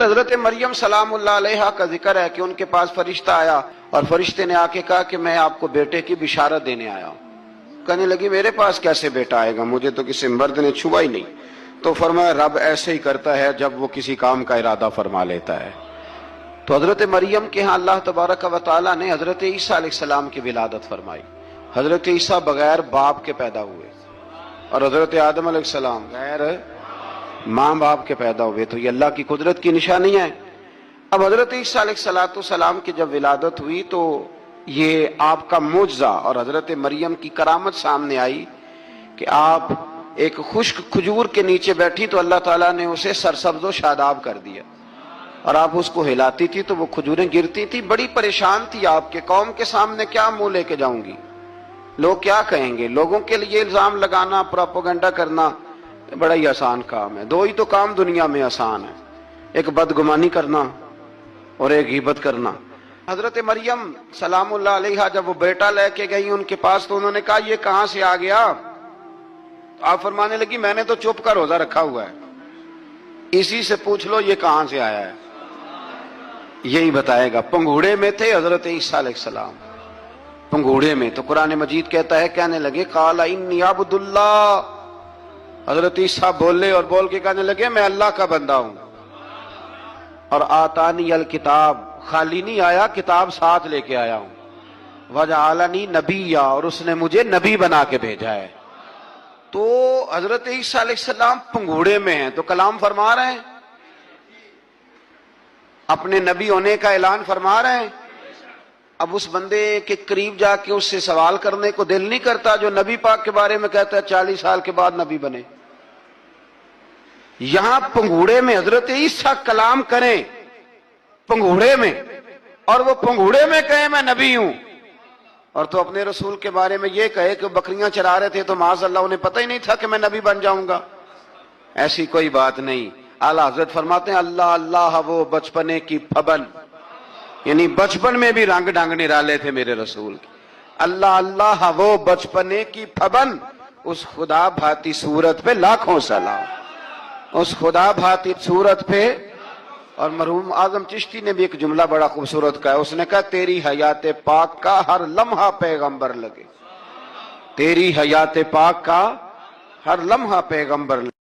حضرت مریم سلام اللہ علیہا کا ذکر ہے کہ ان کے پاس فرشتہ آیا اور فرشتے نے آ کے کہا کہ میں آپ کو بیٹے کی بشارت دینے آیا ہوں۔ کہنے لگی میرے پاس کیسے بیٹا آئے گا، مجھے تو کسی مرد نے چھوا ہی نہیں۔ تو فرمایا رب ایسے ہی کرتا ہے جب وہ کسی کام کا ارادہ فرما لیتا ہے۔ تو حضرت مریم کے ہاں اللہ تبارک و تعالیٰ نے حضرت عیسیٰ علیہ السلام کی ولادت فرمائی۔ حضرت عیسیٰ بغیر باپ کے پیدا ہوئے اور حضرت آدم علیہ السلام غیر ماں باپ کے پیدا ہوئے، تو یہ اللہ کی قدرت کی نشانی ہے۔ اب حضرت عیسیٰ علیہ السلام کی جب ولادت ہوئی تو یہ آپ کا معجزہ اور حضرت مریم کی کرامت سامنے آئی کہ آپ ایک خشک کھجور کے نیچے بیٹھی تو اللہ تعالیٰ نے اسے سرسبز و شاداب کر دیا، اور آپ اس کو ہلاتی تھی تو وہ کھجوریں گرتی تھی۔ بڑی پریشان تھی آپ کے قوم کے سامنے کیا منہ لے کے جاؤں گی، لوگ کیا کہیں گے۔ لوگوں کے لیے الزام لگانا، پروپیگنڈا کرنا بڑا ہی آسان کام ہے۔ دو ہی تو کام دنیا میں آسان ہے، ایک بدگمانی کرنا اور ایک غیبت کرنا۔ حضرت مریم سلام اللہ علیہا جب وہ بیٹا لے کے گئی ان کے پاس تو انہوں نے کہا یہ کہاں سے آ گیا؟ آپ فرمانے لگی میں نے تو چپ کر روزہ رکھا ہوا ہے، اسی سے پوچھ لو یہ کہاں سے آیا ہے، یہی بتائے گا۔ پنگھوڑے میں تھے حضرت عیسیٰ علیہ السلام، پنگھوڑے میں۔ تو قرآن مجید کہتا ہے کہنے لگے قال انی عبد اللہ، حضرت عیسیٰ بولے اور بول کے کہنے لگے میں اللہ کا بندہ ہوں، اور آتانی الکتاب، خالی نہیں آیا، کتاب ساتھ لے کے آیا ہوں، وجعلنی نبیا، اور اس نے مجھے نبی بنا کے بھیجا ہے۔ تو حضرت عیسیٰ علیہ السلام پنگھوڑے میں ہیں تو کلام فرما رہے ہیں، اپنے نبی ہونے کا اعلان فرما رہے ہیں۔ اب اس بندے کے قریب جا کے اس سے سوال کرنے کو دل نہیں کرتا جو نبی پاک کے بارے میں کہتا ہے 40 سال کے بعد نبی بنے۔ یہاں پنگھوڑے میں حضرت عیسیٰ کلام کریں، پنگھوڑے میں، اور وہ پنگھوڑے میں کہیں میں نبی ہوں، اور تو اپنے رسول کے بارے میں یہ کہے کہ بکریاں چرا رہے تھے تو معاذ اللہ انہیں پتہ ہی نہیں تھا کہ میں نبی بن جاؤں گا۔ ایسی کوئی بات نہیں۔ اعلیٰ حضرت فرماتے ہیں اللہ اللہ وہ بچپنے کی پھبن، یعنی بچپن میں بھی رنگ ڈھنگ نرالے تھے میرے رسول کی۔ اللہ اللہ وہ بچپنے کی پھبن، اس خدا بھاتی صورت پہ لاکھوں سلام، اس خدا بھاتی صورت پہ۔ اور مرحوم اعظم چشتی نے بھی ایک جملہ بڑا خوبصورت کہا، اس نے کہا تیری حیات پاک کا ہر لمحہ پیغمبر لگے، تیری حیات پاک کا ہر لمحہ پیغمبر لگے۔